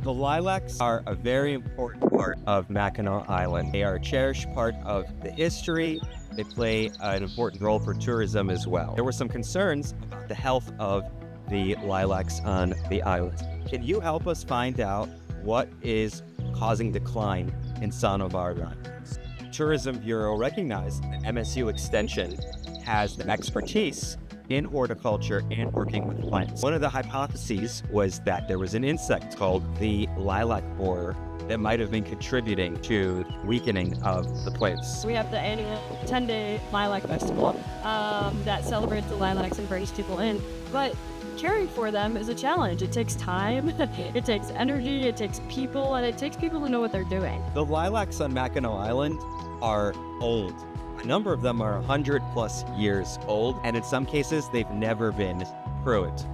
The lilacs are a very important part of Mackinac Island. They are a cherished part of the history. They play an important role for tourism as well. There were some concerns about the health of the lilacs on the island. Can you help us find out what is causing decline in some of our lilacs? Tourism Bureau recognized that MSU Extension has the expertise in horticulture and working with plants. One of the hypotheses was that there was an insect called the lilac borer that might have been contributing to weakening of the plants. We have the annual 10-day lilac festival that celebrates the lilacs and brings people in, but caring for them is a challenge. It takes time, it takes energy, it takes people, and it takes people to know what they're doing. The lilacs on Mackinac Island are old. A number of them are 100+ years old, and in some cases, they've never been pruned.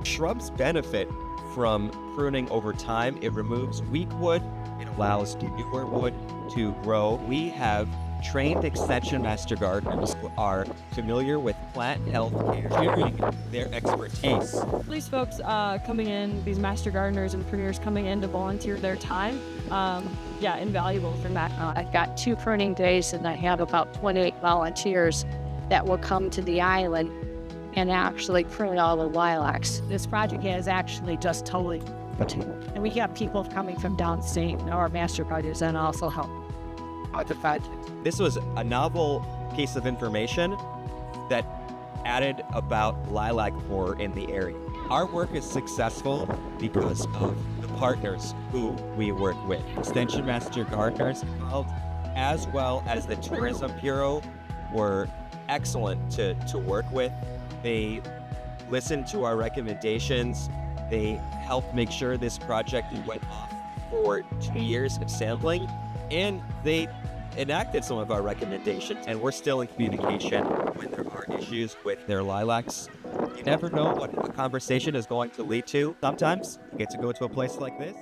Shrubs benefit from pruning over time. It removes weak wood. It allows newer wood to grow. We have trained extension master gardeners who are familiar with plant health care, sharing their expertise. These folks coming in, these master gardeners and pruners coming in to volunteer their time, invaluable for Mackinac. I've got 2 pruning days and I have about 28 volunteers that will come to the island and actually prune all the lilacs. This project is actually just totally, and we have people coming from downstate, our master gardeners, and also help with the project. This was a novel piece of information that added about lilac borer in the area. Our work is successful because of the partners who we work with. Extension Master Gardeners involved, as well as the Tourism Bureau, were excellent to work with. They listened to our recommendations. They helped make sure this project went off for 2 years of sampling, and they enacted some of our recommendations, and we're still in communication when there are issues with their lilacs. You never know what a conversation is going to lead to. Sometimes you get to go to a place like this